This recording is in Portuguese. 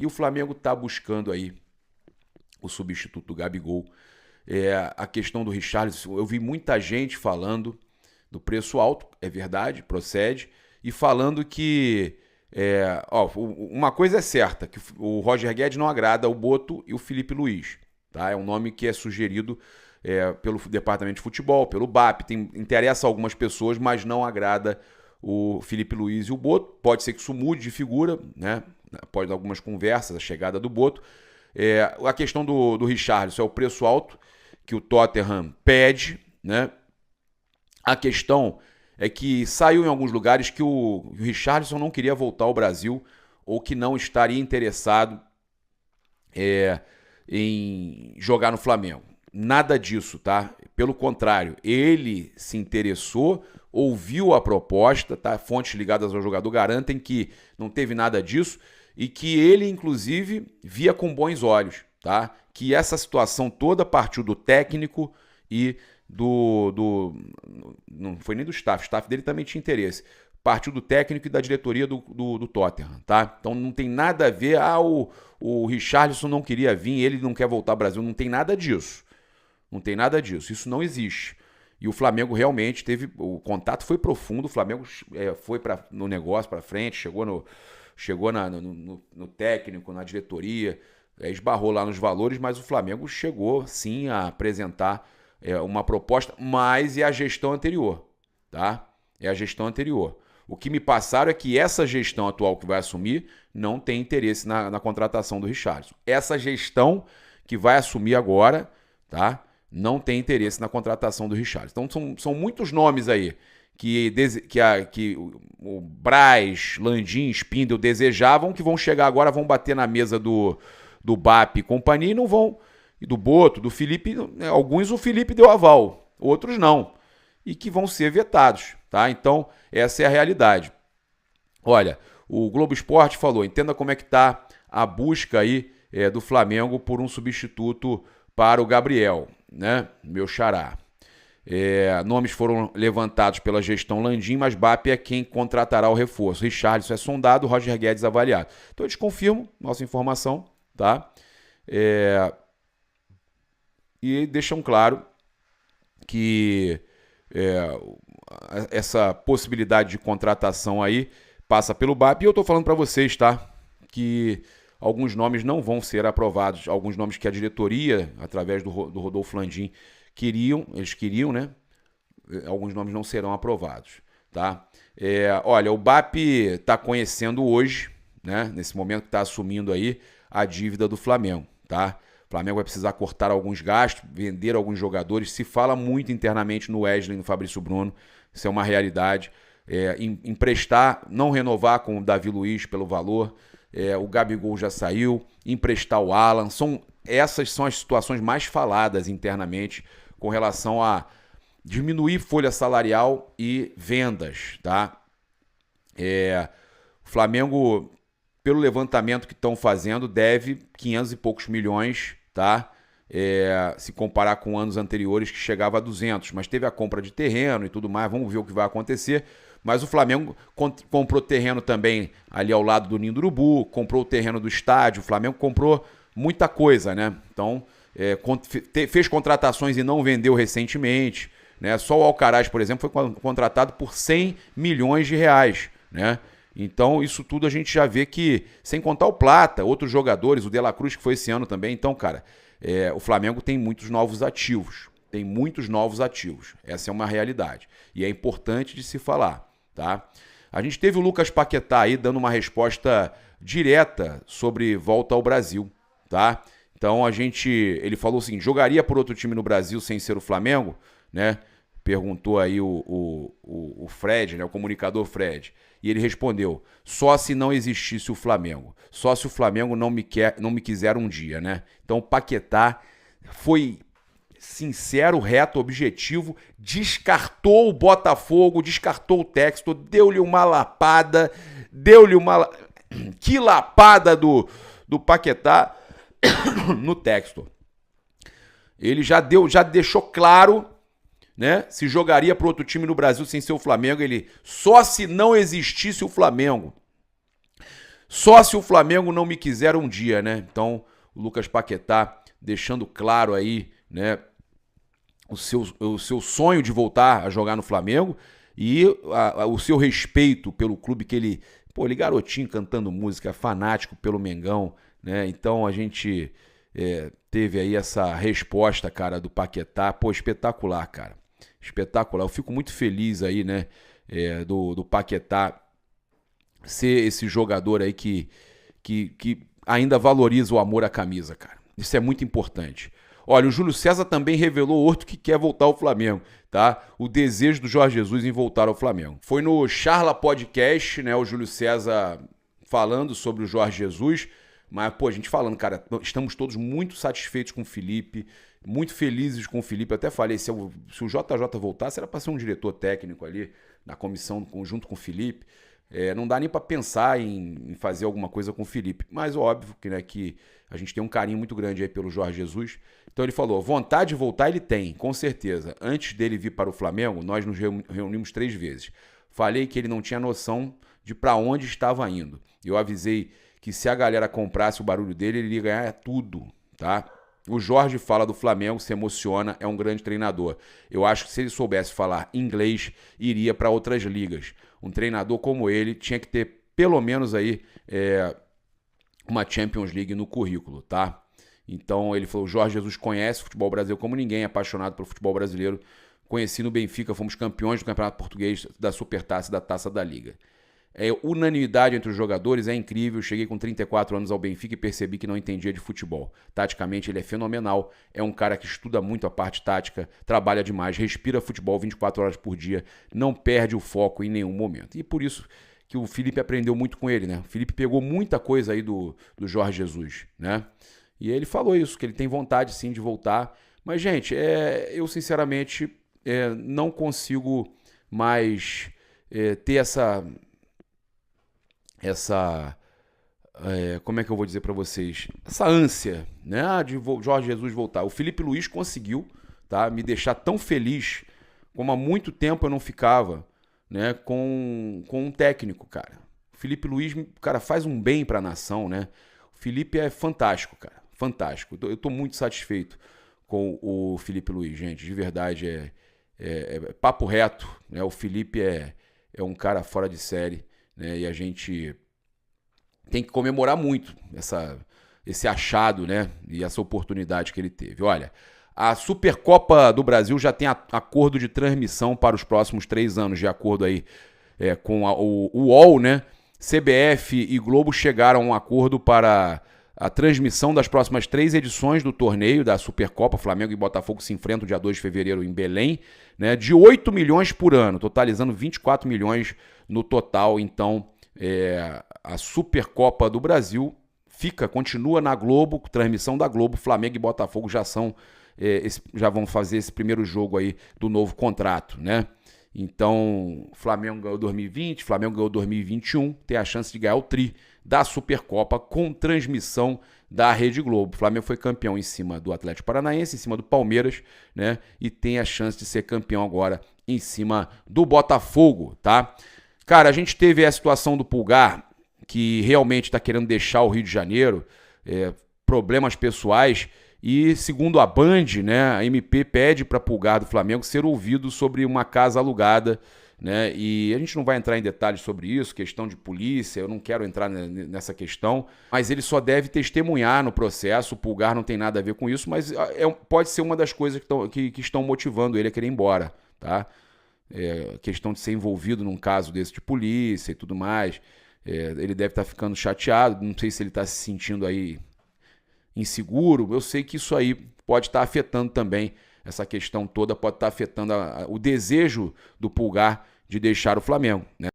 E o Flamengo está buscando aí o substituto do Gabigol. A questão do Richarlison, eu vi muita gente falando do preço alto, é verdade, procede, e falando que uma coisa é certa, que o Roger Guedes não agrada o Boto e o Felipe Luiz. Tá? É um nome que é sugerido pelo Departamento de Futebol, pelo BAP, interessa a algumas pessoas, mas não agrada o Felipe Luiz e o Boto. Pode ser que isso mude de figura, né? Após algumas conversas, a chegada do Boto. A questão do Richarlison é o preço alto que o Tottenham pede, né? A questão é que saiu em alguns lugares que o Richarlison não queria voltar ao Brasil ou que não estaria interessado em jogar no Flamengo. Nada disso, tá? Pelo contrário, ele se interessou, ouviu a proposta, tá? Fontes ligadas ao jogador garantem que não teve nada disso e que ele, inclusive, via com bons olhos, tá? Que essa situação toda partiu do técnico e não foi nem do staff, o staff dele também tinha interesse. Partiu do técnico e da diretoria do Tottenham, tá? Então não tem nada a ver, o Richarlison não queria vir, ele não quer voltar ao Brasil, não tem nada disso. Não tem nada disso, isso não existe. E o Flamengo realmente o contato foi profundo, o Flamengo foi no negócio para frente, chegou no técnico, na diretoria, esbarrou lá nos valores, mas o Flamengo chegou sim a apresentar uma proposta, mas é a gestão anterior, tá? É a gestão anterior. O que me passaram é que essa gestão atual que vai assumir não tem interesse na contratação do Richarlison. Essa gestão que vai assumir agora, tá? Não tem interesse na contratação do Richarlison. Então são muitos nomes aí que o Braz, Landim, Spindle desejavam, que vão chegar agora, vão bater na mesa do BAP e companhia e não vão. E do Boto, do Felipe, alguns o Felipe deu aval, outros não. E que vão ser vetados, tá? Então, essa é a realidade. Olha, o Globo Esporte falou, entenda como é que tá a busca aí do Flamengo por um substituto para o Gabriel, né? Meu xará. Nomes foram levantados pela gestão Landim, mas BAP é quem contratará o reforço. Richarlison é sondado, Roger Guedes avaliado. Então eles confirmam nossa informação, tá? E deixam claro que essa possibilidade de contratação aí passa pelo BAP. E eu tô falando para vocês, tá? Que alguns nomes não vão ser aprovados. Alguns nomes que a diretoria, através do Rodolfo Landim, eles queriam, né? Alguns nomes não serão aprovados, tá? Olha, o BAP está conhecendo hoje, né? Nesse momento que está assumindo aí a dívida do Flamengo, tá? O Flamengo vai precisar cortar alguns gastos, vender alguns jogadores. Se fala muito internamente no Wesley e no Fabrício Bruno, isso é uma realidade. Emprestar, não renovar com o Davi Luiz pelo valor. O Gabigol já saiu, emprestar o Alan. Essas são as situações mais faladas internamente com relação a diminuir folha salarial e vendas, tá? O Flamengo, pelo levantamento que estão fazendo, deve 500 e poucos milhões, tá? Se comparar com anos anteriores que chegava a 200, mas teve a compra de terreno e tudo mais, vamos ver o que vai acontecer. Mas o Flamengo comprou terreno também ali ao lado do Ninho do Urubu, comprou o terreno do estádio, o Flamengo comprou muita coisa, né? Então, fez contratações e não vendeu recentemente, né? Só o Alcaraz, por exemplo, foi contratado por 100 milhões de reais, né? Então, isso tudo a gente já vê que, sem contar o Plata, outros jogadores, o De La Cruz que foi esse ano também. Então, cara, o Flamengo tem muitos novos ativos. Tem muitos novos ativos. Essa é uma realidade. E é importante de se falar, tá? A gente teve o Lucas Paquetá aí dando uma resposta direta sobre volta ao Brasil, tá? Então, ele falou assim, jogaria por outro time no Brasil sem ser o Flamengo, né? Perguntou aí o Fred, né? O comunicador Fred. E ele respondeu, só se não existisse o Flamengo. Só se o Flamengo não me quiser um dia, né? Então o Paquetá foi sincero, reto, objetivo, descartou o Botafogo, descartou o Textor, deu-lhe uma lapada, Que lapada do Paquetá no Textor. Ele já deixou claro, né? Se jogaria para outro time no Brasil sem ser o Flamengo, só se não existisse o Flamengo. Só se o Flamengo não me quiser um dia, né? Então, o Lucas Paquetá deixando claro aí, né, o seu sonho de voltar a jogar no Flamengo e o seu respeito pelo clube que ele... Pô, ele garotinho cantando música, fanático pelo Mengão, né? Então a gente teve aí essa resposta, cara, do Paquetá. Pô, espetacular, cara. Espetacular. Eu fico muito feliz aí, né, do Paquetá ser esse jogador aí que ainda valoriza o amor à camisa, cara. Isso é muito importante. Olha, o Júlio César também revelou outro que quer voltar ao Flamengo, tá? O desejo do Jorge Jesus em voltar ao Flamengo. Foi no Charla Podcast, né, o Júlio César falando sobre o Jorge Jesus, mas, pô, a gente falando, cara, estamos todos muito satisfeitos com o Felipe, muito felizes com o Felipe. Eu até falei, se o JJ voltasse, era para ser um diretor técnico ali, na comissão, junto com o Felipe. Não dá nem para pensar em fazer alguma coisa com o Felipe, mas óbvio que, né, que a gente tem um carinho muito grande aí pelo Jorge Jesus. Então ele falou, vontade de voltar ele tem, com certeza. Antes dele vir para o Flamengo, nós nos reunimos 3 vezes. Falei que ele não tinha noção de para onde estava indo. Eu avisei que se a galera comprasse o barulho dele, ele ia ganhar tudo, tá? O Jorge fala do Flamengo, se emociona, é um grande treinador. Eu acho que se ele soubesse falar inglês, iria para outras ligas. Um treinador como ele tinha que ter pelo menos aí uma Champions League no currículo, tá? Então ele falou, o Jorge Jesus conhece o futebol brasileiro como ninguém, é apaixonado pelo futebol brasileiro. Conheci no Benfica, fomos campeões do Campeonato Português, da Supertaça e da Taça da Liga. Unanimidade entre os jogadores, é incrível. Cheguei com 34 anos ao Benfica e percebi que não entendia de futebol. Taticamente ele é fenomenal, é um cara que estuda muito a parte tática, trabalha demais, respira futebol 24 horas por dia, não perde o foco em nenhum momento. E por isso que o Felipe aprendeu muito com ele, né? O Felipe pegou muita coisa aí do Jorge Jesus, né? E ele falou isso, que ele tem vontade sim de voltar. Mas, gente, eu sinceramente não consigo mais ter essa como é que eu vou dizer para vocês? Essa ânsia, né, de Jorge Jesus voltar. O Felipe Luiz conseguiu, tá, me deixar tão feliz como há muito tempo eu não ficava, né, com um técnico, cara. O Felipe Luiz, cara, faz um bem para a nação, né? O Felipe é fantástico, cara. Fantástico. Eu tô muito satisfeito com o Felipe Luiz, gente. De verdade, papo reto, né? O Felipe é um cara fora de série, né? E a gente tem que comemorar muito esse achado, né? E essa oportunidade que ele teve. Olha, a Supercopa do Brasil já tem acordo de transmissão para os próximos 3 anos, de acordo aí com o UOL, né? CBF e Globo chegaram a um acordo para a transmissão das próximas 3 edições do torneio da Supercopa. Flamengo e Botafogo se enfrentam dia 2 de fevereiro em Belém, né, de 8 milhões por ano, totalizando 24 milhões no total. Então, a Supercopa do Brasil continua na Globo, transmissão da Globo. Flamengo e Botafogo já vão fazer esse primeiro jogo aí do novo contrato, né? Então, Flamengo ganhou 2020, Flamengo ganhou 2021, tem a chance de ganhar o tri da Supercopa com transmissão da Rede Globo. O Flamengo foi campeão em cima do Atlético Paranaense, em cima do Palmeiras, né? E tem a chance de ser campeão agora em cima do Botafogo, tá? Cara, a gente teve a situação do Pulgar, que realmente está querendo deixar o Rio de Janeiro, problemas pessoais. E, segundo a Band, né, a MP pede para Pulgar do Flamengo ser ouvido sobre uma casa alugada, né? E a gente não vai entrar em detalhes sobre isso, questão de polícia, eu não quero entrar nessa questão, mas ele só deve testemunhar no processo. O Pulgar não tem nada a ver com isso, mas pode ser uma das coisas que estão motivando ele a querer ir embora, tá? Questão de ser envolvido num caso desse de polícia e tudo mais. Ele deve estar ficando chateado, não sei se ele está se sentindo aí inseguro. Eu sei que isso aí pode estar afetando também, essa questão toda pode estar afetando o desejo do Pulgar de deixar o Flamengo, né?